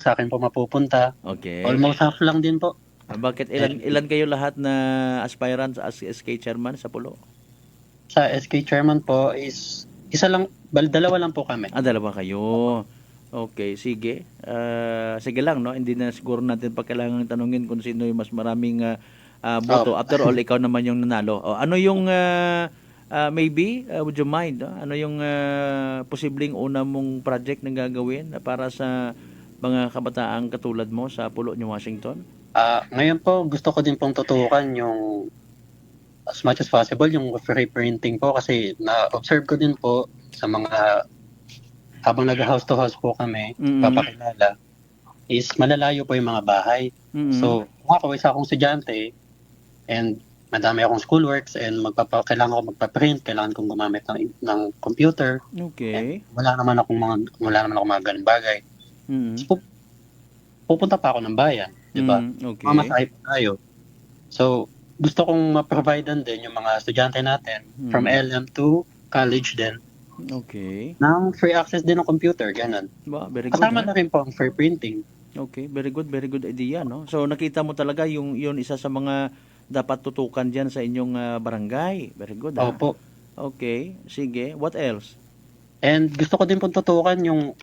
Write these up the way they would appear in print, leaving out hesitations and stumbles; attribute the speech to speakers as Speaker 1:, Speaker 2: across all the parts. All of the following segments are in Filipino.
Speaker 1: sa akin po mapupunta.
Speaker 2: Okay.
Speaker 1: Almost half lang din po.
Speaker 2: Bakit
Speaker 1: And
Speaker 2: ilan kayo lahat na aspirants as SK chairman sa Pulo?
Speaker 1: sa SK chairman po is isa lang, dalawa lang po kami.
Speaker 2: Dalawa kayo. Okay, sige. Sige lang, no? Hindi na siguro natin pa kailangan tanungin kung sino yung mas maraming boto.
Speaker 1: Opo.
Speaker 2: After all, ikaw naman yung nanalo. Ano yung, maybe, would you mind, no? Ano yung posibleng una mong project na gagawin para sa mga kabataang katulad mo sa Pulo, New Washington?
Speaker 1: Ngayon po, gusto ko din pong tutukan yung as much as possible yung free printing po kasi na-observe ko din po sa mga habang nag-house to house po kami,
Speaker 2: Mm-mm.
Speaker 1: papakilala, is malalayo po yung mga bahay.
Speaker 2: Mm-mm.
Speaker 1: So, kung ako isa akong estudyante and madami akong schoolworks and kailangan ko magpa-print, kailangan kong gumamit ng computer, and
Speaker 2: Okay.
Speaker 1: wala naman akong mga ganung bagay.
Speaker 2: Mm-mm.
Speaker 1: So, pupunta pa ako ng bayan, di ba?
Speaker 2: Okay.
Speaker 1: Mamasahe pa tayo. So, gusto kong ma-providean din yung mga estudyante natin from
Speaker 2: Mm.
Speaker 1: LM to college din
Speaker 2: Okay.
Speaker 1: ng free access din ng computer, ganun.
Speaker 2: Very good,
Speaker 1: Kasama
Speaker 2: ha?
Speaker 1: na rin po ang free printing.
Speaker 2: Okay, very good idea, no? So nakita mo talaga yung yun isa sa mga dapat tutukan diyan sa inyong barangay. Very good, ha?
Speaker 1: Opo.
Speaker 2: Okay, sige. What else?
Speaker 1: And gusto ko din po tutukan yung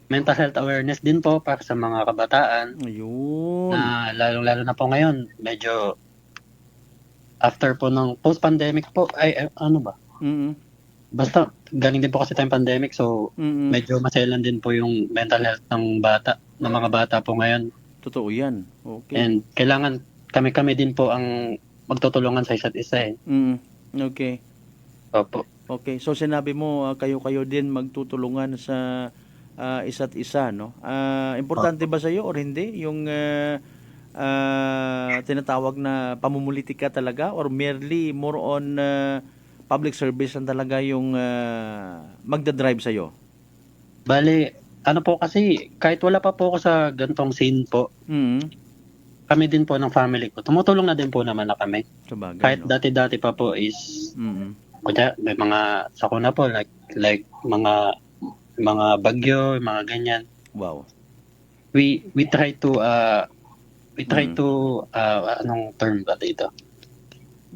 Speaker 1: mental health awareness din po para sa mga kabataan
Speaker 2: Ayun.
Speaker 1: na lalong-lalo na po ngayon, medyo after po ng post-pandemic po, ano ba?
Speaker 2: Mm.
Speaker 1: Basta galing din po kasi tayong pandemic, so
Speaker 2: Mm.
Speaker 1: medyo maselan din po yung mental health ng mga bata po ngayon.
Speaker 2: Totoo 'yan. Okay.
Speaker 1: And kailangan kami-kami din po ang magtutulungan sa isa't isa eh.
Speaker 2: Mm. Okay.
Speaker 1: Opo.
Speaker 2: Okay. So sinabi mo kayo-kayo din magtutulungan sa isa't isa, no? Importante ba sa iyo or hindi yung tinatawag na pamumulitika talaga or merely more on public service ang talaga yung magdadrive sa'yo?
Speaker 1: Bale, ano po kasi, kahit wala pa po ako sa gantong scene po, kami din po ng family ko, tumutulong na din po naman na kami.
Speaker 2: Sabagay,
Speaker 1: Kahit
Speaker 2: no?
Speaker 1: dati-dati pa po is, kunya, may mga sakuna po, like mga bagyo, mga ganyan.
Speaker 2: Wow.
Speaker 1: We try to, anong term ba dito?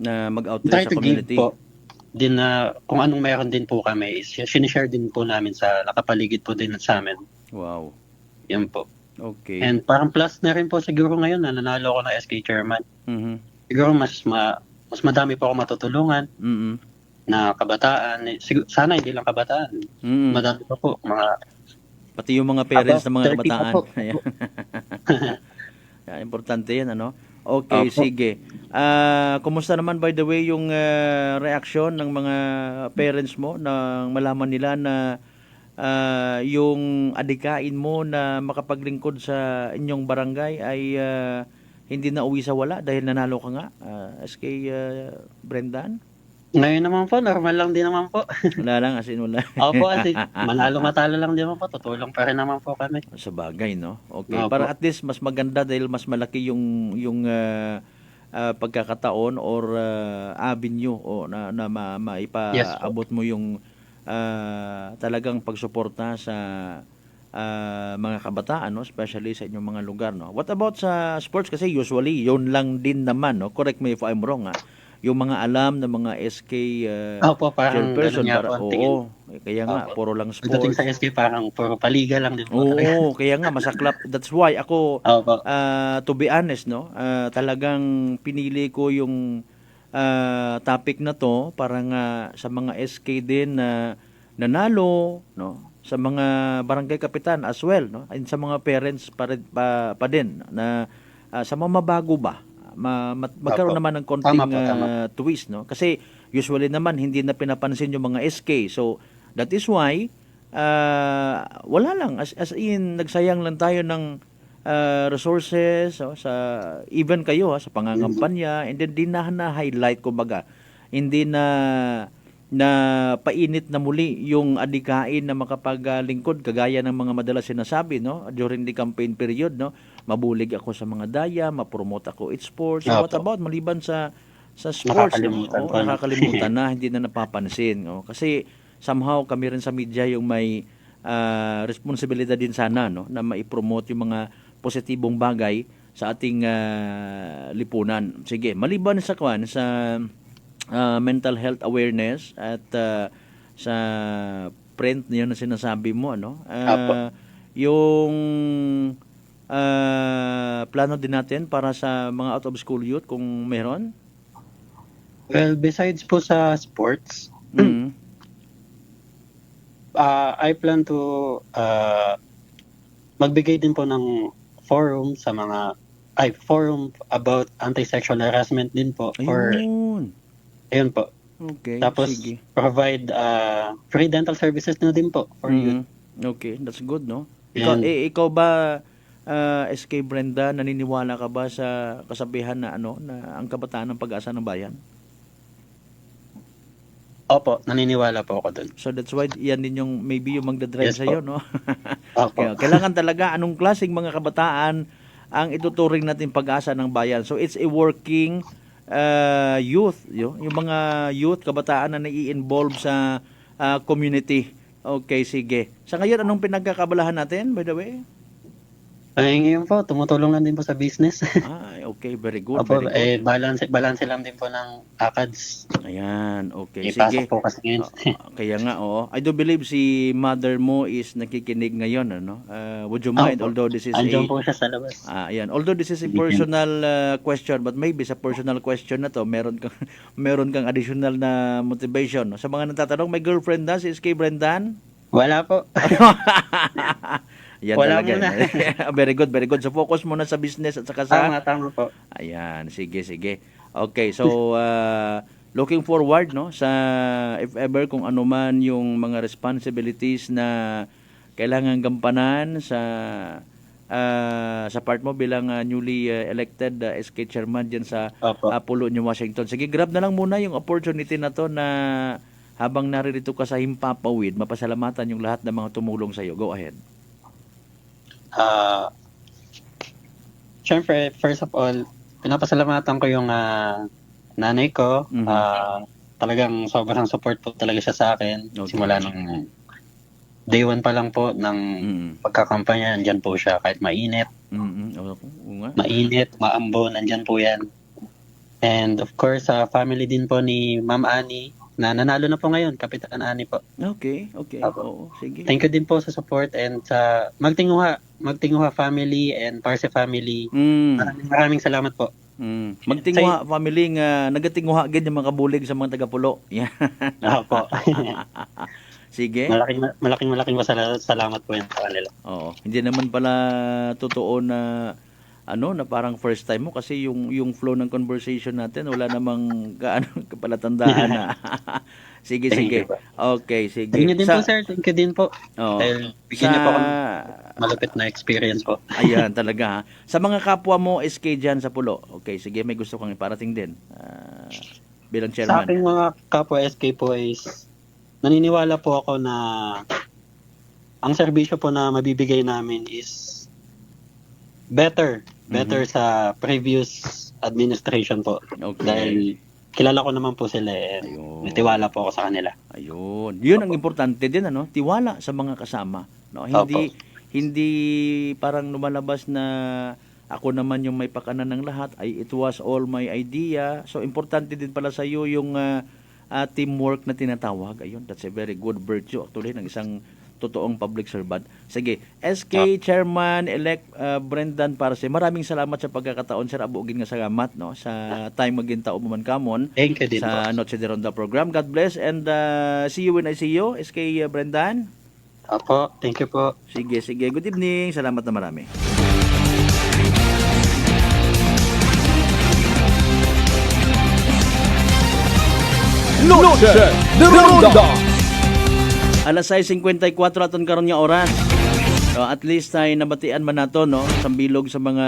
Speaker 2: Na mag-out
Speaker 1: We try
Speaker 2: sa
Speaker 1: to give
Speaker 2: community.
Speaker 1: po, din na kung anong meron din po kami is sinishare din po namin sa nakapaligid po din sa amin.
Speaker 2: Wow.
Speaker 1: Yan po.
Speaker 2: Okay.
Speaker 1: And parang plus na rin po siguro ngayon na nanalo ako ng SK chairman. Siguro mas madami po ako matutulungan na kabataan. Sana hindi lang kabataan. Madami pa po.
Speaker 2: Pati yung mga parents ng mga
Speaker 1: 30 pa
Speaker 2: kabataan.
Speaker 1: po.
Speaker 2: Importante yan, ano? Okay,
Speaker 1: Opo.
Speaker 2: sige. Kumusta naman by the way yung reaksyon ng mga parents mo nang malaman nila na yung adikain mo na makapaglingkod sa inyong barangay ay hindi na uwi sa wala dahil nanalo ka nga, SK Brendan?
Speaker 1: Ngayon naman po, normal lang din naman po.
Speaker 2: Wala lang, as in wala.
Speaker 1: Opo, kasi manalo matalo lang din naman po. Tutulong pa rin naman po kami.
Speaker 2: Sa bagay, no? Okay,
Speaker 1: Opo.
Speaker 2: para at least mas maganda dahil mas malaki yung pagkakataon or avenue o na maipaabot mo yung talagang pagsuporta sa mga kabataan, no? Especially sa inyong mga lugar, no? What about sa sports? Kasi usually yun lang din naman, no? Correct me if I'm wrong, ha? Yung mga alam ng mga SK
Speaker 1: Opo, parang
Speaker 2: chairperson,
Speaker 1: ganun nga po ang tingin.
Speaker 2: kaya nga
Speaker 1: Opo.
Speaker 2: puro lang
Speaker 1: Pagdating
Speaker 2: sports.
Speaker 1: sa SK, parang puro paliga lang din po.
Speaker 2: Oo, kaya nga masaklap. That's why ako
Speaker 1: Opo.
Speaker 2: to be honest, no, talagang pinili ko yung topic na to para nga sa mga SK din na nanalo, no, sa mga barangay kapitan as well, no, and sa mga parents pa din na sa mga mabago ba magkaroon
Speaker 1: Opo.
Speaker 2: naman ng konting
Speaker 1: Tama.
Speaker 2: twist, no, kasi usually naman hindi na pinapansin yung mga SK, so that is why wala lang as in nagsayang lang tayo ng resources sa even kayo sa pangangampanya, and then di na highlight kumbaga, hindi na painit na muli yung adikain na makapaglingkod kagaya ng mga madalas sinasabi, no, during the campaign period, no, mabulig ako sa mga daya, ma-promote ako it sports. So, what about maliban sa sports,
Speaker 1: Nakakalimutan
Speaker 2: no?
Speaker 1: ko na.
Speaker 2: Nakakalimutan na, hindi na napapansin, no? Kasi somehow kami rin sa media yung may responsibilidad din sana, no, na maipromote yung mga positibong bagay sa ating lipunan. Sige, maliban sa mental health awareness at sa print niyo na sinasabi mo, ano? Yung plano din natin para sa mga out of school youth kung meron?
Speaker 1: Well, besides po sa sports, I plan to magbigay din po ng forum sa forum about anti-sexual harassment din po. Ayun po.
Speaker 2: Okay,
Speaker 1: tapos,
Speaker 2: sige.
Speaker 1: Provide free dental services na din po for youth.
Speaker 2: Okay, that's good, no? Ikaw ba, SK Brenda, naniniwala ka ba sa kasabihan na na ang kabataan ng pag-asa ng bayan?
Speaker 1: Opo, naniniwala po ako dun.
Speaker 2: So that's why yan din yung maybe yung magdadrive
Speaker 1: Yes,
Speaker 2: sa'yo, no?
Speaker 1: Opo.
Speaker 2: Kailangan talaga anong klaseng mga kabataan ang ituturing natin pag-asa ng bayan. So it's a working youth, yung mga youth, kabataan na nai-involve sa community. Okay, sige. Sa ngayon, anong pinagkakabalahan natin, by the way?
Speaker 1: Ay, ngayon po, tumutulong lang din po sa business.
Speaker 2: Okay, very good.
Speaker 1: Opo,
Speaker 2: very good.
Speaker 1: Balance lang din po ng ACADS.
Speaker 2: Ayan, okay.
Speaker 1: Ipasok
Speaker 2: Sige.
Speaker 1: po kasi ngayon.
Speaker 2: Kaya nga, oo. I do believe si mother mo is nakikinig ngayon, ano? Would you mind, although this is
Speaker 1: Andiyan po siya sa labas.
Speaker 2: Ayan. Although this is a personal question, but maybe sa personal question na to, meron kang additional na motivation. No? Sa mga natatanong, may girlfriend na si SK Brendan?
Speaker 1: Wala po.
Speaker 2: Yan
Speaker 1: Wala
Speaker 2: talaga.
Speaker 1: muna.
Speaker 2: Very good, very good. So focus muna sa business at saka sa...
Speaker 1: Tama po.
Speaker 2: Ayan, sige. Okay, so looking forward, no, sa if ever kung ano man yung mga responsibilities na kailangan gampanan sa part mo bilang newly elected SK chairman diyan sa Pulo, New Washington. Sige, grab na lang muna yung opportunity na to na habang naririto ka sa Himpapawid, mapasalamatan yung lahat ng mga tumulong sa iyo. Go ahead.
Speaker 1: Siyempre, first of all, pinapasalamatan ko yung nanay ko. Talagang sobrang support po talaga siya sa akin. Okay. Simula nung day one pa lang po ng pagkakampanya, nandyan po siya kahit mainit. Mainit, maambo, nandyan po yan. And of course, family din po ni Ma'am Annie, na nanalo na po ngayon, Kapitan Annie po.
Speaker 2: Okay. Oo, sige.
Speaker 1: Thank you din po sa support and sa Magtinguha family and Parse family. Maraming salamat po.
Speaker 2: Magtinguha family nga nagatinguha gid yung mga kabulig sa mga taga-Pulo. Yeah.
Speaker 1: Opo.
Speaker 2: Sige.
Speaker 1: Malaking salamat po yan sa kanila.
Speaker 2: Oo. Hindi naman pala totoo na na parang first time mo kasi yung flow ng conversation natin wala namang kapalatandaan na. Sige. Okay, sige.
Speaker 1: Thank you din po, sir. Thank you din po.
Speaker 2: Dahil
Speaker 1: bigyan niyo po ako malupit na experience po.
Speaker 2: Ayan, talaga ha. Sa mga kapwa mo SK dyan sa Pulo, okay, sige, may gusto kang iparating din bilang chairman.
Speaker 1: Sa aking mga kapwa SK po is naniniwala po ako na ang serbisyo po na mabibigay namin is better sa previous administration po. Okay. Dahil kilala ko naman po sila may tiwala po ako sa kanila.
Speaker 2: Ayun. Yun ang importante din, tiwala sa mga kasama. No? Hindi parang lumalabas na ako naman yung may pakanan ng lahat, it was all my idea. So importante din pala sa iyo yung teamwork na tinatawag. Ayun, that's a very good virtue actually ng isang totoong public servant. Sige, SK Chairman-elect Brendan Parse, maraming salamat sa pagkakataon, sir. Abugin nga salamat sa time magintao mo man kamon.
Speaker 1: Thank you din
Speaker 2: sa Noche de Ronda program. God bless and see you when I see you, SK Brendan.
Speaker 1: Apo, thank you po.
Speaker 2: Sige. Good evening. Salamat na marami.
Speaker 3: Noche de Ronda.
Speaker 2: Alas 6:54 aton karon nga oras. So at least ay nabatian man nato sa bilog sa mga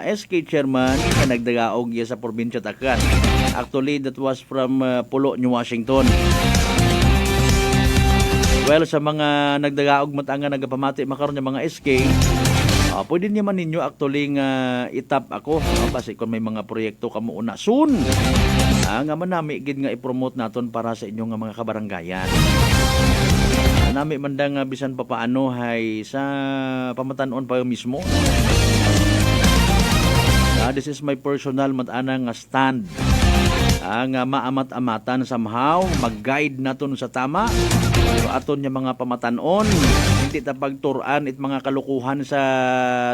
Speaker 2: SK chairman na nagdagaog sa probinsya Tacna. Actually that was from Pulo, New Washington. Well, sa mga nagdagaog matanga nagapamati makaron nga mga SK, pwede naman ninyo actually nga itap ako kasi kung may mga proyekto kamo una soon. Nga manami gid nga i-promote naton para sa inyong mga kabaranggayan. nami man da nga bisan pa paano hay sa pamatanon pa mismo. This is my personal matana nga stand. Ang maamat-amatan somehow, mag-guide naton sa tama. So aton niya mga pamatanon, hindi ta pagturan it mga kalukuhan sa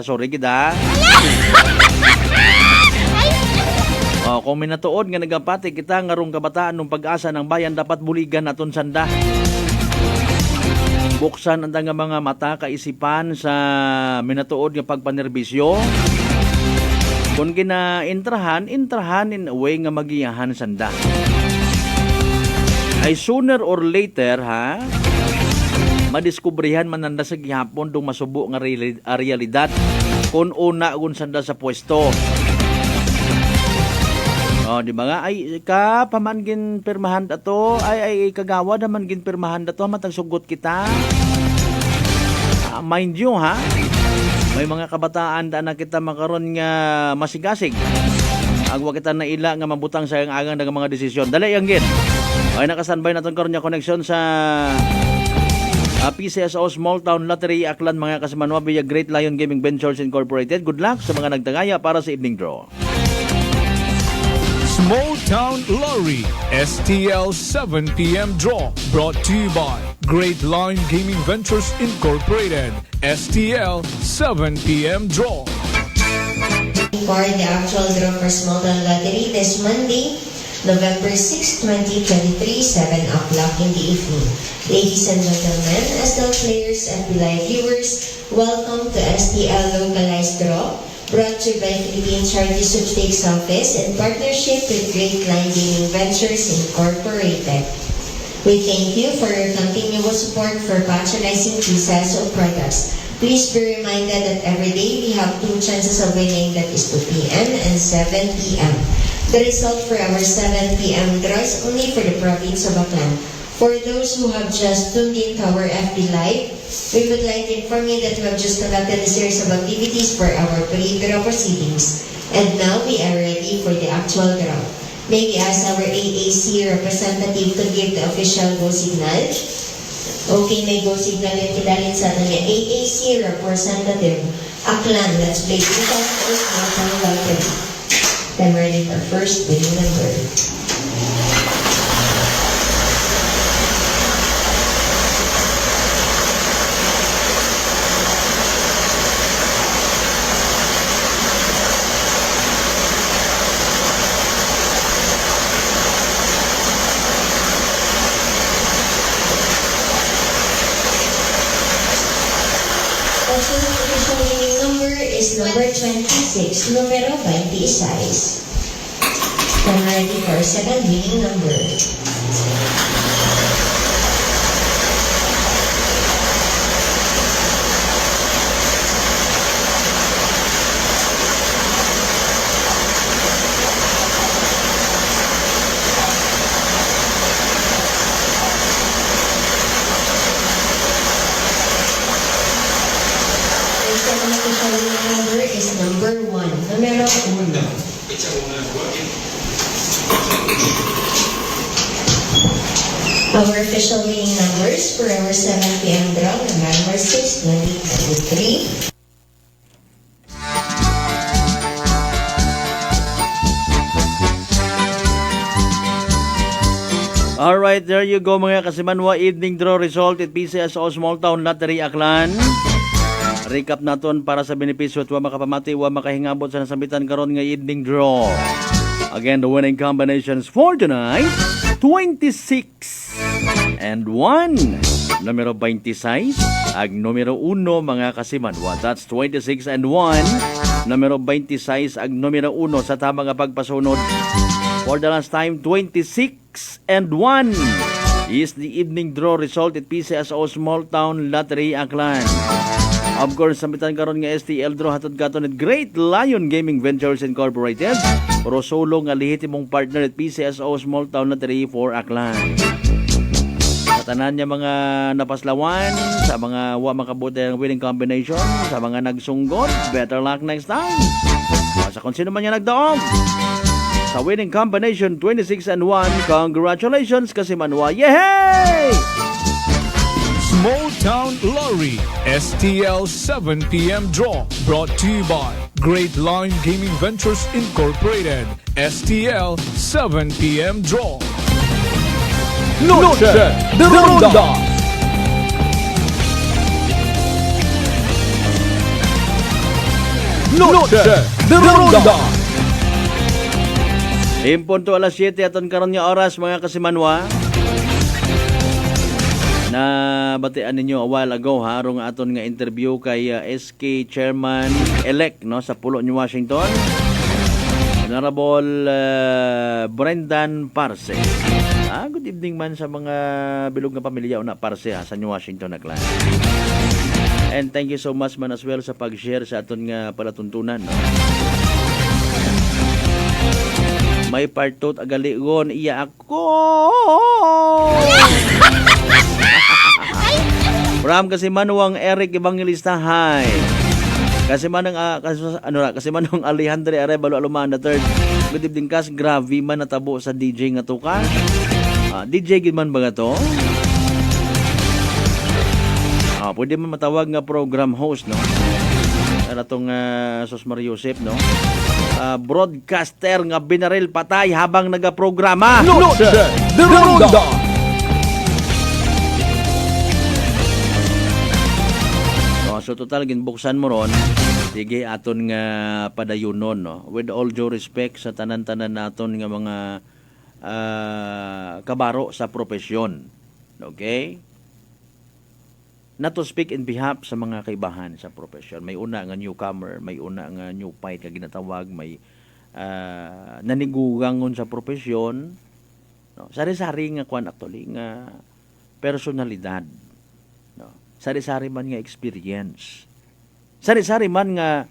Speaker 2: sorry gida. Kung minatuod nga nagapati kita nga rong kabataan ng pag-asa ng bayan dapat buligan naton sanda. Buksan ang nga mga mata kaisipan sa minatuod nga pagpanerbisyo. Kung intrahan in a way nga magiyahan sanda. Ay sooner or later madiskubrihan man nanda sa gihapon dong masubo nga realidad kung una kung sanda sa pwesto. Di ba nga ay ka paman gin pirmahan dato ay kagawa naman gin pirmahan dato matag sugot kita. Mind you may mga kabataan na kita makaron nga masigasig. Agwa kita na ila nga mabutang sa agang nga mga desisyon. Dali yang gid. Ay nakastanbay naton karon nga connection sa PCSO Small Town Lottery Aklan mga kasimanwa via Great Lion Gaming Ventures Incorporated. Good luck sa mga nagtagaya para sa evening draw.
Speaker 3: Small Town Lottery STL 7 p.m. draw brought to you by Great Lion Gaming Ventures Incorporated. STL 7 p.m. draw.
Speaker 4: For the actual draw for Small Town Lottery this Monday, November 6, 2023, 7 o'clock in the evening. Ladies and gentlemen, STL players and live viewers, welcome to STL Localized Draw, brought to you by Philippine Charity Sweepstakes Office in partnership with Great Lion Gaming Ventures Incorporated. We thank you for your continuous support for patronizing PCSO products. Please be reminded that every day we have 2 chances of winning, that is 2 p.m. and 7 p.m. The result for our 7 p.m. draw is only for the province of Aklan. For those who have just tuned in to our FB Live, we would like to inform you that we have just conducted a series of activities for our pre-draw proceedings. And now we are ready for the actual draw. May we ask our AAC representative to give the official go signal? Okay, may go signal yung kidalin sa atin niya. AAC representative, Aklan, let's play 2008 Then we're ready for first winning number. Number 26, numero 26. Then ready for second winning number. Numero 1. Our official winning numbers for our 7 p.m. draw, November 6, 2023.
Speaker 2: Alright, there you go mga kasimanwa. Evening draw result at PCSO Small Town Lottery Aklan. Recap naton para sa benepisyo at wa makapamati, wa makahingabot sa nasambitan karon nga evening draw. Again, the winning combinations for tonight, 26 and 1. Numero 26, ag numero 1 mga kasimanwa. That's 26 and 1. Numero 26, ag numero 1 sa tamang pagpasunod. For the last time, 26 and 1 is the evening draw result at PCSO Small Town Lottery Aklan. Of course, sambitan karon nga STL draw hatod katon at Great Lion Gaming Ventures Incorporated. Pero solo nga lehitimong partner at PCSO Small Town Lottery for Aklan. Sa tanan niya mga napaslawan, sa mga wa makabuti ang winning combination, sa mga nagsunggot, better luck next time. Sa kung sino man niya nagdaog sa winning combination 26 and 1, congratulations kasimanwa. Yehey!
Speaker 3: Motown Lottery STL 7 p.m. draw brought to you by Great Line Gaming Ventures Incorporated. STL 7 p.m. draw.
Speaker 5: Noche de Ronda. Noche de Ronda.
Speaker 2: Punto alas 7 aton karon nga oras mga kasimanwa. Na batian ninyo a while ago harong aton nga interview kay SK Chairman elect no sa Pulo New Washington. Honorable Brendan Parse. Good evening man sa mga bilog nga pamilya una Parse sa New Washington na clan. And thank you so much man as well sa pag-share sa aton nga palatuntunan no. May partot agaligon iya ako. From kasi manuang Eric Evangelista Hay. Kasi manang kasi manong Alejandro Arevalo Alumanda third. Good evening kas grabe man natabo sa DJ nga to ka. DJ gid man ba nga to? Pwede man matawag nga program host no. Ano tong Sos Mario Joseph no. Broadcaster nga binaril patay habang nagaprograma.
Speaker 5: Noche de Ronda.
Speaker 2: So total ginbuksan mo ron, sige aton nga padayunon no. With all due respect sa tanan-tanan naton nga mga kabaro sa profesyon. Okay? Not to speak in behalf sa mga kaibahan sa profesyon. May una nga newcomer, may una nga new fight nga ginatawag, may nanigugangon sa profesyon. No? Sari-sari nga kwan actually nga personalidad. No? Sari-sari man nga experience. Sari-sari man nga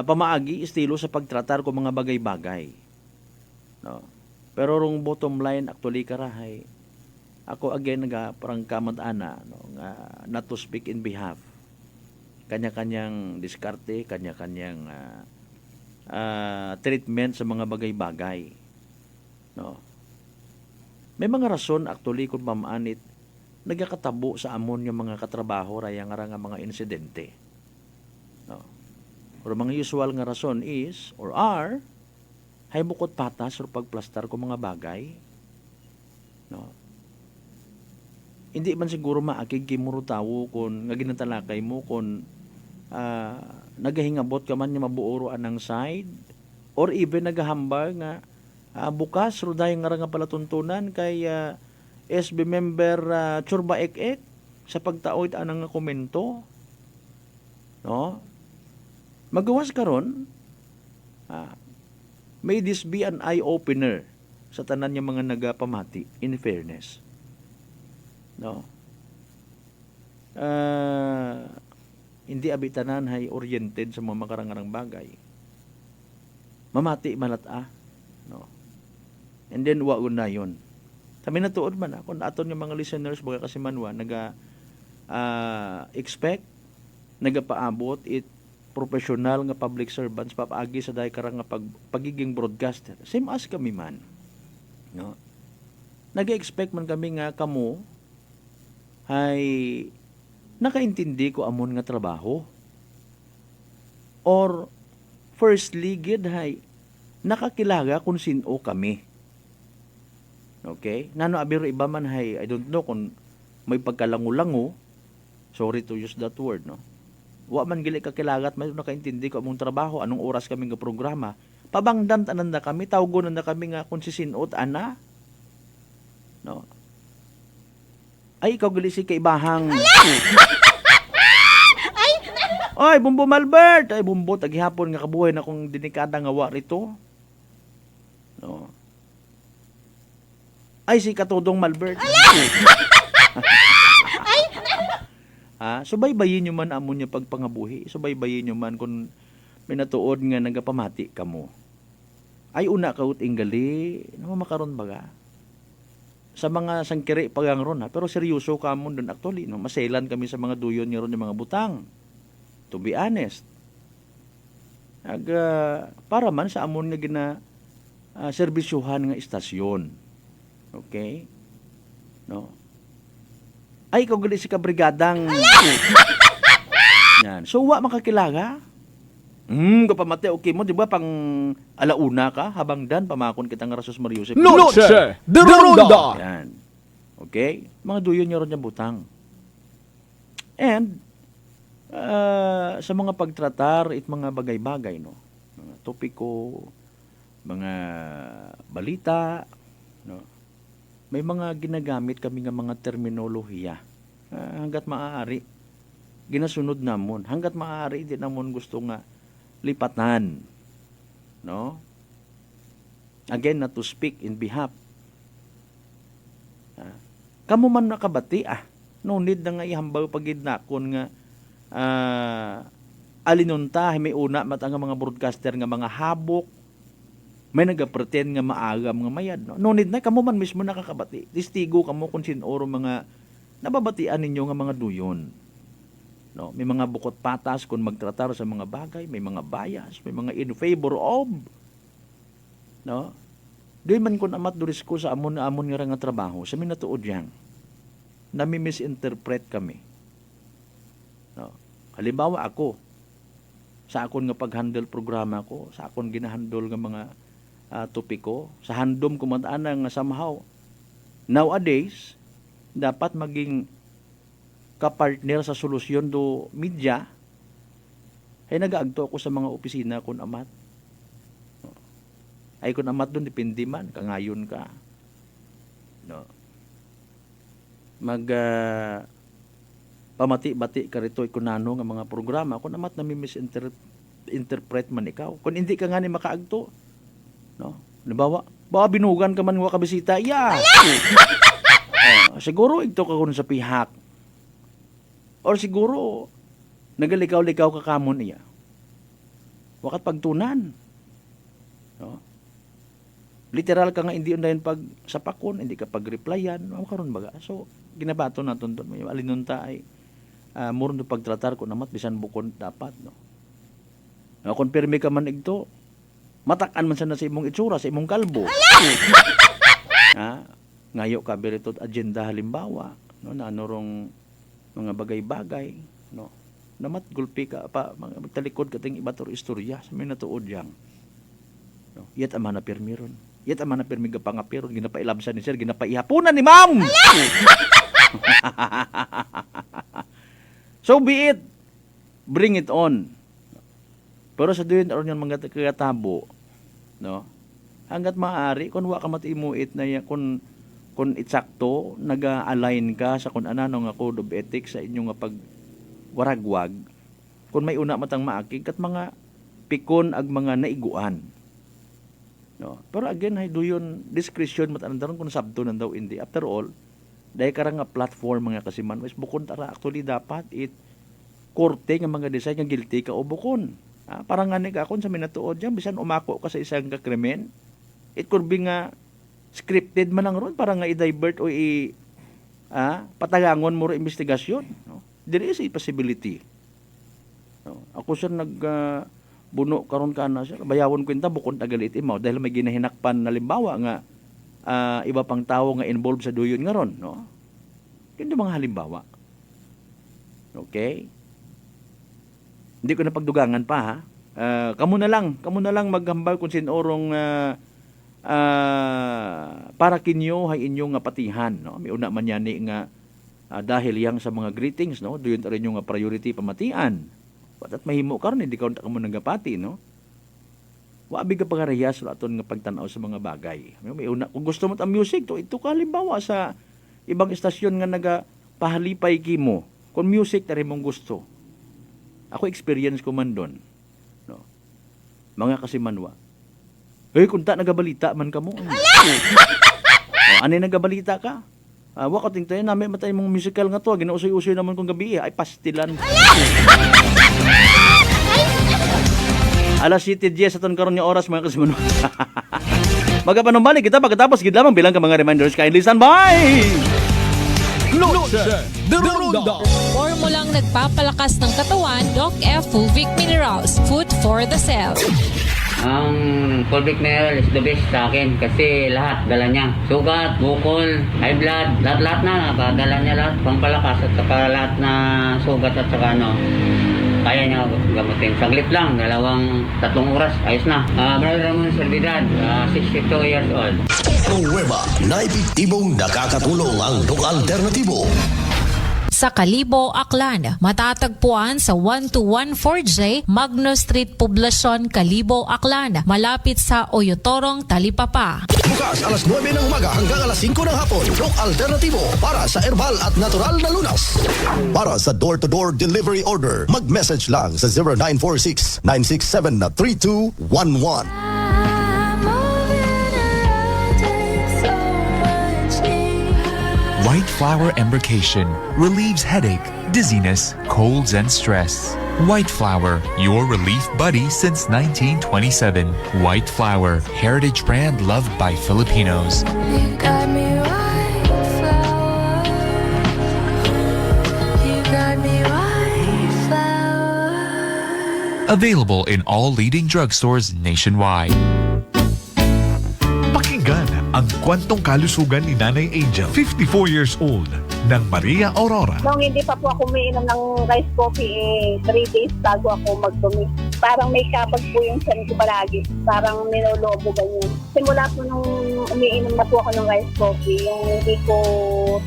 Speaker 2: pamaagi, estilo sa pagtratar ko mga bagay-bagay. No? Pero rong bottom line, actually karahay, ako again parang kamad-ana, no? Not to speak in behalf. Kanya-kanyang diskarte, kanya-kanyang treatment sa mga bagay-bagay. No? May mga rason actually kung mamanit nagakatabo sa amon yung mga katrabaho raya nga mga insidente. No. Pero mga usual nga rason is or are hay bukod patas or pagplastar ko mga bagay. No. Hindi man siguro maakig kimuro tawo kung nga ginatalakay mo kung nagahingabot ka man nga mabuoro anang side or even nagahambal nga bukas ruday nga palatuntunan kay SB member Churba Ek sa pagtaoy anang komento. No? Magawas karon may this be an eye-opener sa tanan niya mga nagapamati in fairness. No? Hindi abitanan hay oriented sa mga makarangarang bagay. Mamati malata. No? And then waon na yun. Kami natuod man kung aton yung mga listeners baga kasi manwa expect nagapaabot it professional nga public servants papaagi sa dahi karang nga pagiging broadcaster. Same as kami man. No? Naga-expect man kami nga kamo ay nakaintindi ko amon nga trabaho. Or firstly gid hay nakakilaga kung sino kami. Okay? Nano abiro iba man hay, I don't know kung may pagkalango-lango. Sorry to use that word, no? Wa man gili kakilagat, may nakaintindi ko among trabaho, anong oras kami nga programa. Pabangdan tanan na kami, tawgon na kami nga kung sisinot ana. No? Ay, ikaw gali si kaibahang. Ay, Bumbo Malbert. Ay, Bumbo, tagihapon nga kabuhay na kung dinikada nga wa rito. No? Ay, si Katudong Malbert. Subaybayin nyo man amon niya pagpangabuhi. Subaybayin nyo man kung may natuod nga nagapamati ka mo. Ay, una ka utinggali. Makaroon baga. Sa mga sangkiri pagang ron ha. Pero seryoso ka mo doon actually. No? Maselan kami sa mga duyon niya ron yung mga butang. To be honest. Para man sa amon nga gina serbisyuhan nga istasyon. Okay? No? Ay, ikaw gali si kabrigadang. Yan. So, wa makakilaga. Kapamati, okay mo, di ba, pang alauna ka, habang dan, pamakon kitang Rasos Mariusip.
Speaker 5: Noche de Ronda.
Speaker 2: Yan. Okay? Mga duyon niya ron yung butang. And, sa mga pagtratar at mga bagay-bagay, no? Mga topiko, mga balita, no? May mga ginagamit kami nga mga terminolohiya. Hanggat maaari, ginasunod namon. Hanggat maaari, di namon gusto nga lipatan. No? Again, not to speak in behalf. Kamu man nakabati, no need na nga ihambaw pagidnakon nga alinunta, may una matang mga broadcaster nga mga habok, may nagapretend nga maagam nga mayad. No need na, kamu man mismo nakakabati. Tistigo kamo kung sinoro mga nababatian ninyo nga mga duyon. No, may mga bukot patas kung magtratar sa mga bagay, may mga bias, may mga in favor of. No? Doy man kun amat duris ko sa amon nga trabaho, sa minatuod yang nami-misinterpret kami. No? Halimbawa ako, sa akon nga pag-handle programa ko, sa akon ginahandle nga mga topiko, sa handom ko man nga somehow, nowadays, dapat maging kapartner sa solusyon do media, ay nagaagto ako sa mga opisina kun amat. Ay kun amat doon, depende man, kangayon ka. No. Pamati-bati ka rito ikunano nga mga programa, kun amat nami-misinterpret man ikaw. Kung hindi ka nga ni makaagto, no? Halimbawa, baka binugan ka man nga kabisita, siguro ito ka kun sa pihak. Or siguro, nagalikaw-likaw ka kamon iya. Wakat pagtunan. No? Literal ka nga, hindi undahin pag sapakon, hindi ka pag-replyan, karon baga. So, ginabato natin doon. May alinunta ay muron do pagtratar ko namat, bisan bukon dapat. No? Konfirme ka man igto, matakan man sana sa imong itsura, sa imong kalbo. Ngayo ka, beritot agenda halimbawa, no? Na anurong mga bagay-bagay, no? Namat gulpi ka pa, magtalikod ka ting ibator istorya sa may natuod yang. No? Yat ama na pirmi ron. Yat ama na pirmi gapangapiron, ginapailabsan ni sir, ginapaihapunan ni ma'am. So be it. Bring it on. Pero sa duyon aron yung mga kagatabo, no? Hanggat maaari, kung wa ka matimuit na yan, kung itsakto, nag-align ka sa kung anano nga code of ethics sa inyong nga pagwaragwag, kung may una matang maakig, kat mga pikon ag mga naiguan. No? Pero again, hay doyon discretion matandaron kung sabto nan daw hindi. After all, dahil karang nga platform mga kasiman, is bukon tara, actually dapat korte nga mga design nga guilty ka o bukon. Parang nga akon sa minatuod dyan, bisan umako ka sa isang kakrimen, it could be nga scripted man lang ron para nga i-divert o patagangon mo ro investigasyon. No? There is a possibility. No? Ako sir buno karon ka na sir, bayawon ko inta bukod tagalit imaw dahil may ginahinakpan na limbawa nga iba pang tao nga involved sa duyon nga ron. No? Kaya mga halimbawa. Okay? Hindi ko na pagdugangan pa ha. Kamo na lang maghambal kung sinorong para kinyo hay inyong nga patihan, no? May una man yan nga dahil yang sa mga greetings, no? Doon rin yung priority pamatian. At mahimo karon hindi ka mo nagapati, no? Wabi ka pagarehas sa aton nga pagtanaw sa mga bagay. May una kung gusto mo ta music to, ito ka halimbawa sa ibang istasyon nga nagapahalipay kimo. Kung music ta rin mong gusto. Ako experience ko man doon, no? Mga kasimanwa. Kung ta nagabalita man ka mo. Ano nagabalita ka? Wakating tayo namin matay mong musical nga to. Ginausoy-usoy naman kong gabi. Ay, pastilan. Alas 7:10 aton karon nga oras mga kasiman. Magapanumbalik kita pagkatapos gid lamang bilang ka mga reminders. Kindly stand by!
Speaker 5: Noche de Ronda.
Speaker 6: Formulang nagpapalakas ng katawan, Doc F. Fulvic Minerals. Food for the cell. Ang Fulvic Mineral is the best sa akin kasi lahat dala niya. Sugat, bukol, high blood, lahat na dala niya lahat. Pampalakas at saka lahat na sugat at saka kaya niya gamutin. Saglit lang, 2-3 oras, ayos na. Brother Ramon Servidad, 62 years old.
Speaker 7: Nueva na epektibong nakakatulong ang Doc Alternativo.
Speaker 8: Sa Kalibo, Aklan, matatagpuan sa 1214J Magno Street, Poblacion, Kalibo, Aklan, malapit sa Oyotorong, Talipapa.
Speaker 7: Bukas alas 9 ng umaga hanggang alas 5 ng hapon. Doc Alternativo para sa herbal at natural na lunas. Para sa door-to-door delivery order, mag-message lang sa 0946-967-3211.
Speaker 9: White Flower Embrocation relieves headache, dizziness, colds, and stress. White Flower, your relief buddy since 1927. White Flower, heritage brand loved by Filipinos.
Speaker 10: You got me white flower. You got me white flower.
Speaker 9: Available in all leading drugstores nationwide.
Speaker 11: Pakinggan ang kwentong kalusugan ni Nanay Angel, 54 years old, ng Maria Aurora.
Speaker 12: Nung hindi pa po ako umiinom ng rice coffee, 3 days bago ako magdumi. Parang may kapag po yung tiyan ko palagi. Parang ninolobo ganyan. Simula po nung umiinom na po ako ng rice coffee, yung hindi ko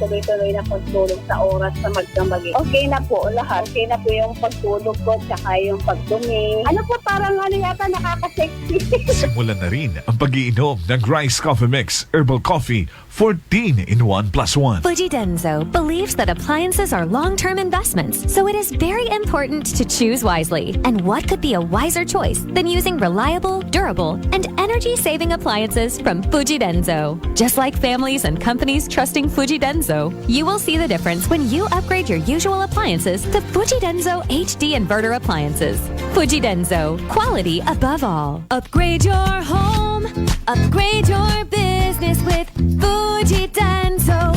Speaker 12: tuloy-tuloy na pagtulog sa oras na magdamagi. Okay na po lahat. Okay na po yung pagtulog ko, tsaka yung pagdumi. Ano po, parang yata nakaka-sexy.
Speaker 11: Simulan na rin ang pag-iinom ng Rice Coffee Mix Herbal Coffee 14 in 1+1.
Speaker 13: Fujidenzo believes that appliances are long-term investments, so it is very important to choose wisely. And what could be a wiser choice than using reliable, durable, and energy-saving appliances from Fujidenzo? Just like families and companies trusting Fujidenzo, you will see the difference when you upgrade your usual appliances to Fujidenzo HD Inverter appliances. Fujidenzo, quality above all. Upgrade your home, upgrade your business with Fujidenzo,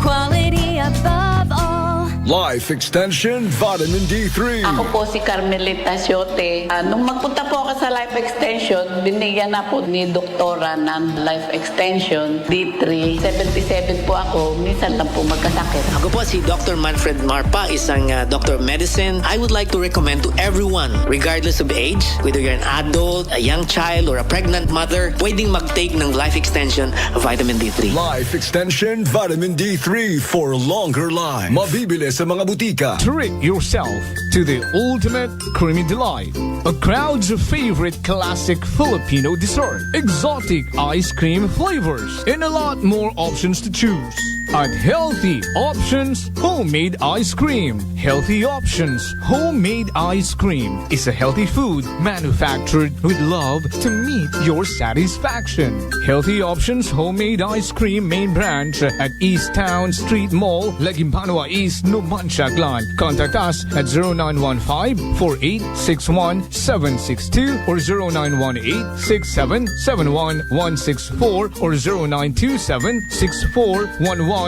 Speaker 13: quality above all.
Speaker 5: Life Extension Vitamin D3.
Speaker 14: Ako po si Carmelita Siote. Nung magpunta po ako sa Life Extension, binigyan na po ni doktora ng Life Extension D3. 77 po ako, minsan lang po magkasakit.
Speaker 15: Ako po si Dr. Manfred Marpa, isang Doctor of Medicine. I would like to recommend to everyone, regardless of age, whether you're an adult, a young child, or a pregnant mother, pwedeng mag-take ng Life Extension Vitamin D3.
Speaker 5: Life Extension Vitamin D3 for a longer life. Mabibili sa mga butika.
Speaker 3: Treat yourself to the ultimate creamy delight. A crowd's favorite classic Filipino dessert. Exotic ice cream flavors and a lot more options to choose. At Healthy Options Homemade Ice Cream. Healthy Options Homemade Ice Cream is a healthy food manufactured with love to meet your satisfaction. Healthy Options Homemade Ice Cream main branch at East Town Street Mall, Legimpanua East, Numancia, Aklan. Contact us at 0915-4861-762 or 0918-6771-164 or 0927-6411-890.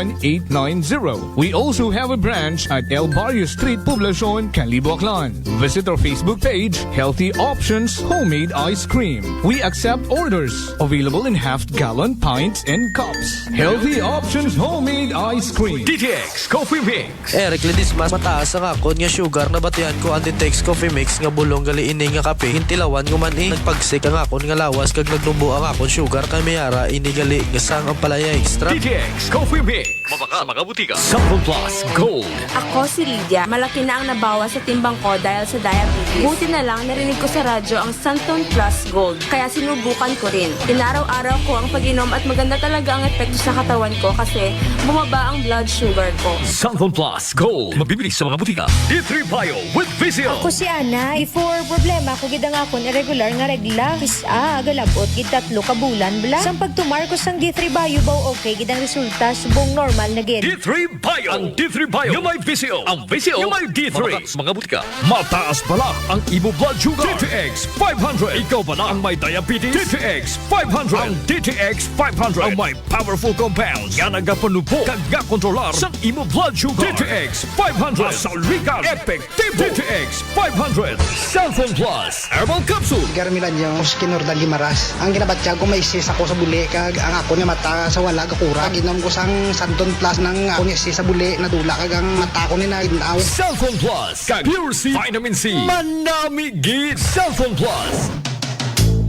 Speaker 3: We also have a branch at El Barrio Street, Poblacion, Kalibo, Aklan. Visit our Facebook page, Healthy Options Homemade Ice Cream. We accept orders. Available in half-gallon pints and cups. Healthy Options Homemade Ice Cream.
Speaker 5: DTX Coffee Mix.
Speaker 16: Eric Ledis, mas mataas ang akon nga sugar na batian ko ang DTX Coffee Mix nga bulong gali ini nga kape. Hintilawan ko man nagpagsik ang akon nga lawas kag nagnubo ang akon sugar kay mayara ini gali nga sang ang palaya extra.
Speaker 5: DTX Coffee Mix. Mabaka sa mga butika. Sample Plus Gold.
Speaker 17: Ako si Lydia. Malaki na ang nabawas sa timbang ko dahil sa diabetes. Buti na lang narinig ko sa radyo ang Santon Plus Gold. Kaya sinubukan ko rin. Inaraw-araw ko ang pag-inom at maganda talaga ang epekto sa katawan ko kasi bumaba ang blood sugar ko.
Speaker 5: Santon Plus Gold. Mabibili sa mga butika. D3 Bio with Vizio.
Speaker 18: Ako si Ana. Before problema ko gidang akon irregular nga regla. Kisa agalabot gid 3 ka bulan bla. Sang pagtumar ko sang D3 Bio baw okay gidang resulta subong normal na gid.
Speaker 19: D3 Bio. Ang D3 Bio yung may VCO. Ang VCO yung may D3. Mga butika. Mataas balak ang imo blood sugar. DTX 500. Ikaw ba na ang may diabetes? DTX 500. Ang DTX 500 ang may powerful compounds nga nagapanubo kag kontrolar sa imo blood sugar. DTX 500. Asalikan. Effective. DTX 500. Cellphone Plus. Herbal Capsule.
Speaker 20: Garmilan yung kinurdan gimaras. Ang ginabatya ko may isis ako sa buli kag ang ako niya mata sa wala gakura. Ginom ko sang Santon Plus ng ako niya isis sa buli nadula kag ang mata ko ni na inaw.
Speaker 19: Cellphone Plus. Kag Pure C. Vitamin C. Manami gid. Cellphone Plus.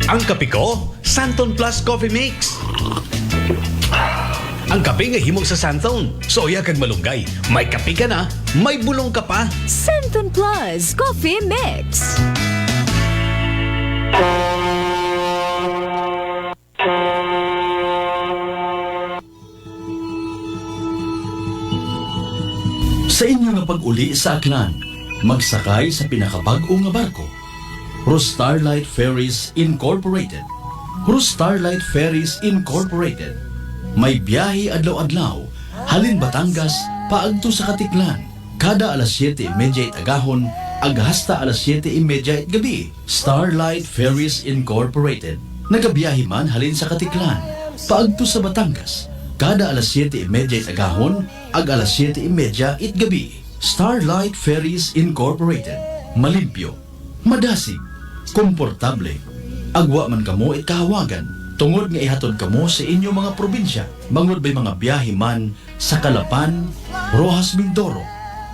Speaker 21: Ang kape ko, Santon Plus Coffee Mix. Ang kape nga himog sa Santon. Soya kag malunggay. May kape ka na, may bulong ka pa.
Speaker 22: Santon Plus Coffee Mix.
Speaker 23: Sa inyo nga pag-uli sa Aklan, magsakay sa pinakabag-o nga barko. Starlight Ferries Incorporated. Starlight Ferries Incorporated. May biyahe adlaw-adlaw, halin Batangas, paagto sa Katiklan. Kada alas 7:30 agahon, aghasta alas 7:30 gabi. Starlight Ferries Incorporated. Nagabiyahe man halin sa Katiklan, paagto sa Batangas. Kada alas 7:30 agahon, ag alas 7:30 gabi. Starlight Ferries Incorporated. Malimpyo, madasig, komportable. Agwa man kamo kahawagan, tungod nga ihatod kamo sa inyo mga probinsya. Bangod ba'y mga biyahe man sa Calapan, Rojas Mindoro,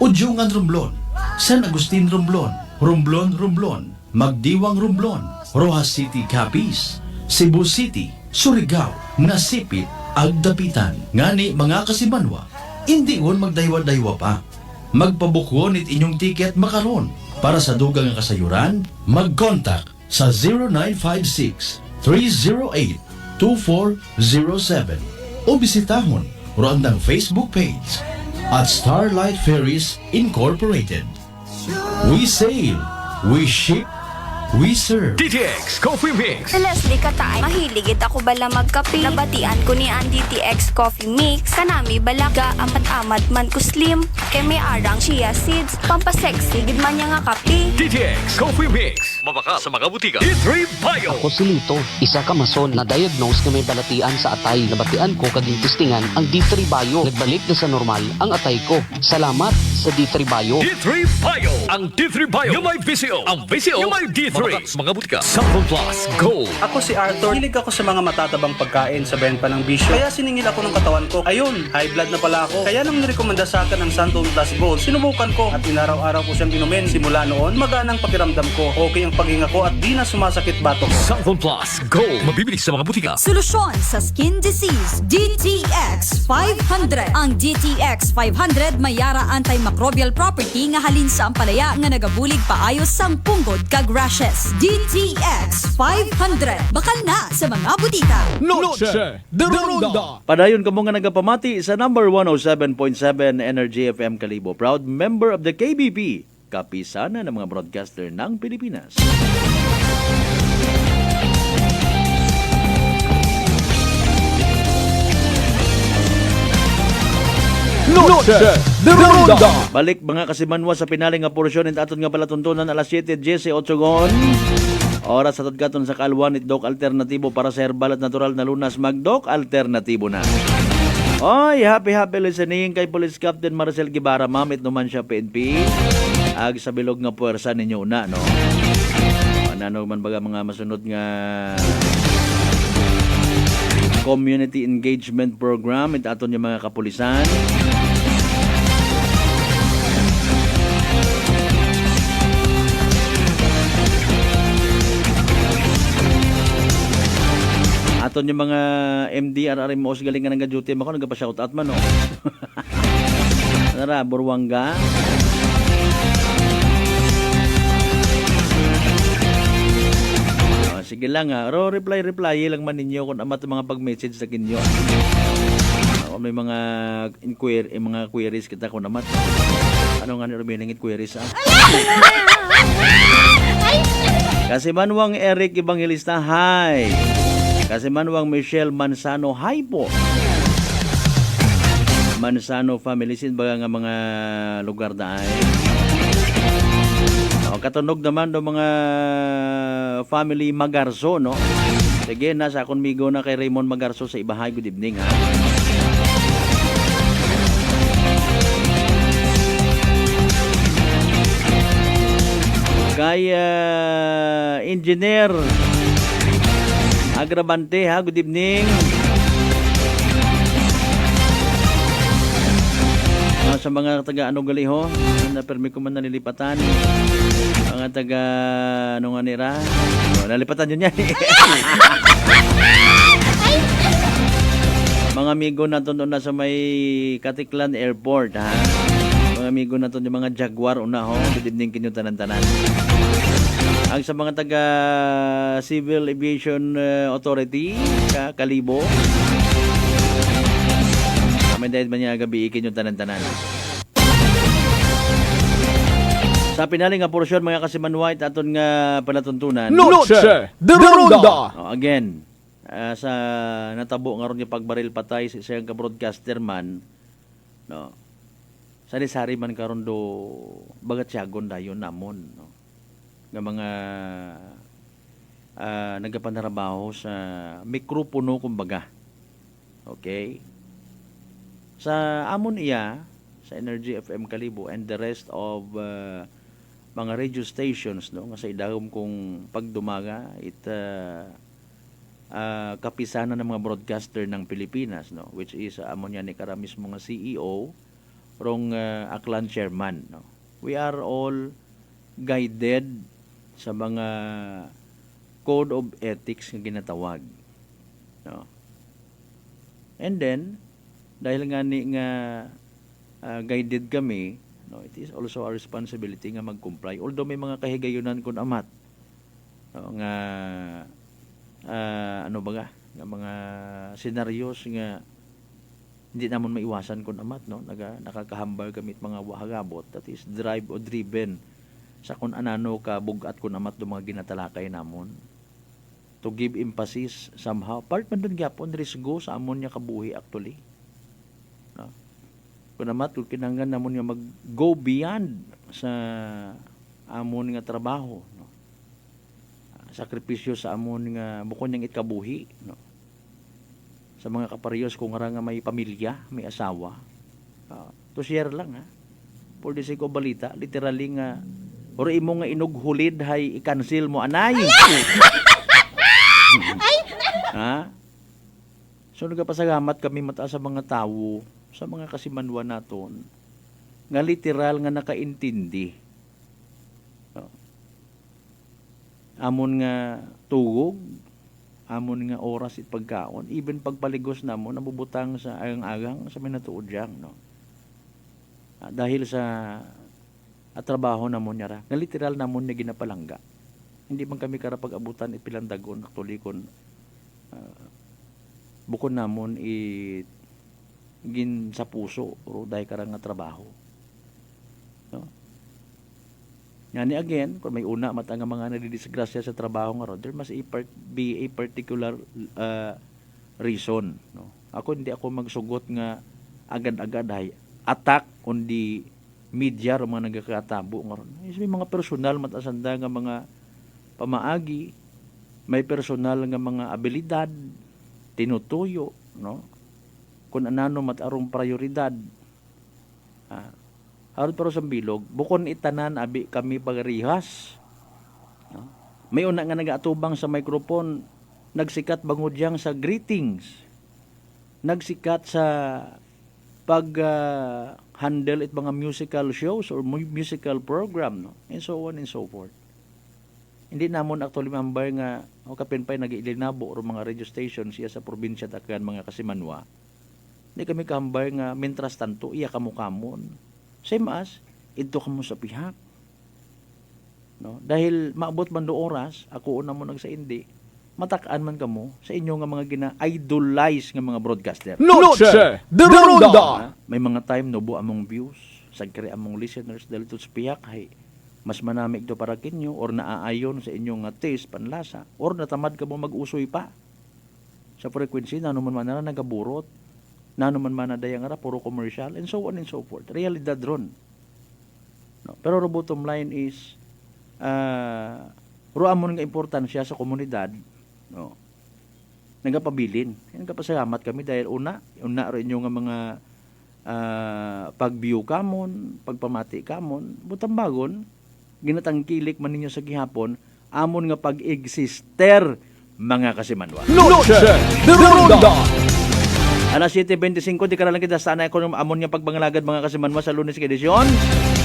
Speaker 23: Udyungan Romblon, San Agustin Romblon, Romblon, Magdiwang Romblon, Rojas City Capiz, Cebu City, Surigao, Nasipit, Agdapitan. Ngani mga kasimanwa, hindi won magdaywa-daywa pa. Magpabukwon it inyong tiket makaron. Para sa dugang nga kasayuran, mag-contact sa 0956-308-2407 o bisitahon roandang Facebook page at Starlight Ferries Incorporated. We sail, we ship, we serve.
Speaker 19: DTX Coffee Mix.
Speaker 17: Leslie Katay, mahiligid ako bala magkape. Nabatian ko ni ang DTX Coffee Mix. Kanami balaga amat-amat man ko slim. Kay may arang chia seeds. Pampasexy gid man niya nga kape.
Speaker 19: DTX Coffee Mix. Mabaka sa mga butika. D3 Bio.
Speaker 24: Ako si Lito, isa ka mason na diagnose na may balatian sa atay. Nabatian ko kaging testingan ang D3 Bio. Nagbalik na sa normal ang atay ko. Salamat sa D3 Bio.
Speaker 19: D3 Bio. Ang D3 Bio yung may VCO. Ang VCO yung may D3. Mga butika. Sample Plus Gold.
Speaker 25: Ako si Arthur. Hilig ako sa mga matatabang pagkain sa benta ng bisyo. Kaya siningil ako ng katawan ko. Ayun, high blood na pala ako. Kaya nang nirekomenda sa akin ng Santon Plus Gold, sinubukan ko at inaraw-araw ko siyang inumin. Simula noon, maganang pakiramdam ko. Okay ang paghinga ko at di na sumasakit batok.
Speaker 19: Santon Plus Gold. Mabibili sa mga butika.
Speaker 22: Solusyon sa skin disease, DTX 500. Ang DTX 500 may yara antimicrobial property nga halin sa ampalaya nga nagabulig paayos sang punggod kag rashes. DTX 500. Bakal na sa mga butika.
Speaker 3: Noche de Ronda.
Speaker 2: Padayon kamo nga nagapamati sa number 107.7 Energy FM Kalibo. Proud member of the KBP. Kapisana ng mga broadcaster ng Pilipinas.
Speaker 3: Noche de Ronda.
Speaker 2: Balik mga kasimanwa sa pinaling nga porsyon at aton nga palatuntunan alas 7:18 oras sa tudkaton sa Kalwan it Doc Alternatibo para sa herbal at natural na lunas. Mag-Doc Alternatibo na. Oy, happy listening kay Police Captain Marcel Guevara, mamit naman siya PNP. Ag sa bilog nga puwersa ninyo na, no? Ano man baga mga masunod nga community engagement program it aton yung mga kapulisan. Aton yung mga MDRRMOs galing nga nag-duty ako, nagpa-shoutout man, no? Nara, Burwanga. Sige lang ha. Reply lang man ninyo kung amat mga pag-message sa kinyo. May mga mga queries kita kung amat. Ano nga remaining queries ha? Kasi Manwang Eric Evangelista, hi! Kasi Manwang Michelle Manzano, hi po! Mansano family sin baga nga mga lugar da ay. Katunog naman do mga family Magarso, no? Sige, nasa akong migo na kay Raymond Magarso sa Ibahay. Good evening, ha? Kay Engineer Agrabante, ha? Good evening. Sa mga taga ano gali ho, na permi ko man nalilipatan. Mga taga ano nga nira. Nalipatan yun yan. Mga amigo natin doon na sa may Katiklan Airport, ha. Mga amigo natin yung mga Jaguar una ho. Good evening kinyo tanan-tanan. Ang sa mga taga Civil Aviation Authority, Kalibo. May dahil ba niya gabi ikin yung tanan-tanan. Sa pinali nga porsyon mga kasiman white aton nga palatuntunan.
Speaker 3: Noche de Ronda.
Speaker 2: Again, sa natabo nga ron yung pagbaril patay sa isang ka-broadcaster man, no. Sari-sari man karon do bagat siyagon dayon namon, no. Nga mga nagapanarabaho sa mikropono kumbaga. Okay? Sa amon iya, sa Energy FM Kalibo and the rest of mga radio stations, no, nga sa idagom kong pagdumaga, kapisanan ng mga broadcaster ng Pilipinas, no, which is amon yan ni kara mismo nga CEO, rong Aklan Chairman, no. We are all guided sa mga code of ethics nga ginatawag, no. And then dahil nga ni nga guided kami, no, it is also our responsibility nga mag-comply. Although may mga kahigayunan kun amat, no, nga ano ba nga mga senaryos nga hindi namon maiwasan kun amat, no, nakakahambal kami mga wahagabot, that is drive o driven sa kun anano ka bugat kun amat do mga ginatalakay namon. To give emphasis somehow part man dun gyapon risgo sa amon nya kabuhi actually. Kung naman, kung kinanggan namon nga mag-go beyond sa amon nga trabaho, no? Sakripisyo sa amon nga bukod niyang itkabuhi, no? Sa mga kaparehos kung nga may pamilya, may asawa, to share lang, ha? For the sake of balita, literally nga or imo nga inughulid hay i-cancel mo anay. Ha? So nagapasalamat kami mata sa mga tao, sa mga kasimanwa naton nga literal nga nakaintindi, no? Amon nga tugog, amon nga oras it pagkaon, even pagpaligos namon nabubutang sa agang-agang sa minatuod diyang, no? Dahil sa trabaho namon niya ra nga literal namon nga ginapalangga, hindi man kami karapag-abutan ipilandagon actually kun bukod namon gin sa puso o dahil karang nga trabaho, no? Yani again, kung may una mata nga mga nadidisgrasya sa trabaho nga ron, there must be a particular reason, no? Ako hindi ako magsugot nga agad-agad ay attack on the media o mga nagkakatabo nga ron. May mga personal matasanda nga mga pamaagi, may personal nga mga abilidad tinutuyo, no? Kung anano matarong prioridad. Harod pero sa bilog, bukon itanan abi kami pagarihas. No? May una nga nagaatubang sa microphone, nagsikat bangod diyang sa greetings. Nagsikat sa handle it mga musical shows or musical program, no? And so on and so forth. Hindi namon actually member nga kapinpay nag-ilinabo or mga radio stations siya sa probinsya takan mga kasimanwa. Hindi kami kahambar nga mentras tanto iya kamukamon. Same as ito kamo sa pihak. No? Dahil maabot man do oras, ako una mo nagsaindi, matakaan man kamo sa inyo nga mga gina-idolize nga mga broadcaster.
Speaker 3: Noche de Ronda.
Speaker 2: May mga time no bu among views, sagkari among listeners dahil ito sa pihak ay mas manamig do para kinyo or naaayon sa inyong taste, panlasa, or natamad ka mo mag-usoy pa sa frequency na naman man na nagaburot. nanuman man na dayang ara, puro commercial, and so on and so forth. Realidad ron. No? Pero bottom line is, ruam mo nga importansya sa komunidad, no? Nagapabilin. Nagapasalamat kami dahil una rin yung mga pag-view kamon, pagpamati kamon, butang bagon, ginatangkilik man ninyo sa gihapon, amon nga pag-exister mga kasimanwa.
Speaker 19: Noche de Ronda.
Speaker 2: Alas 7:25, di ka lang kita sana ko ng amon nga pagbangalagad mga kasimanwa sa Lunes nga edisyon.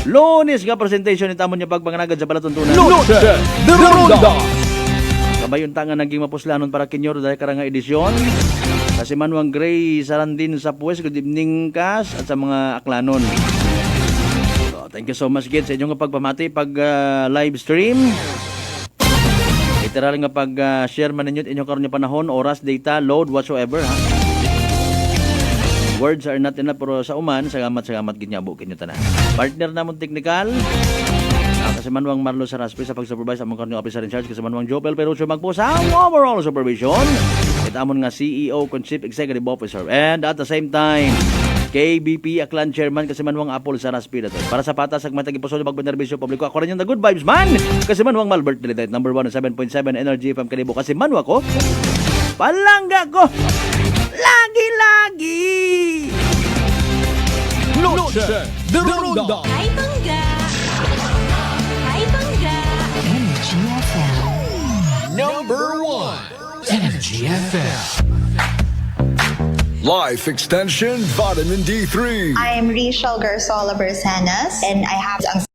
Speaker 2: Lunes nga presentation ito amon nga pagbangalagad sa Balatuntunan.
Speaker 19: Noche de Ronda.
Speaker 2: Kabayon tangan naging mapuslanon para kinyor dahil karanga edisyon. Kasi Manuang Gray Sarandin sa Pues, good evening Kas at sa mga aklanon. So, thank you so much again sa inyong pagpamati pag live stream. Literal nga pag share man ninyo inyong karon nga panahon, oras, data, load, whatsoever ha. Words are not enough pero sa uman, salamat ginyabo kinyo tanan. Partner namon technical. Kasi Manuang Marlo Saraspe sa pag-supervise among karong officer in charge kasi Manuang Jopel Perucho Magpo sa overall supervision. Ito amon nga CEO con Chief Executive Officer and at the same time KBP Aklan Chairman kasi Manuang Apol Saraspe dito. Para sa patas ag matagi puso ng pagbenerbisyo publiko ako rin yung the good vibes man kasi Manuang Malbert Delight number 1 7.7 Energy FM Kalibo kasi Manu ako palangga ko lagi
Speaker 19: Noche de Ronda.
Speaker 10: Hi, Bangga! Hi, Bangga! Energy FM.
Speaker 19: Number 1. Energy FM.
Speaker 5: Life Extension Vitamin D3.
Speaker 1: I'm Rachel Garsola Bersanas and I have ang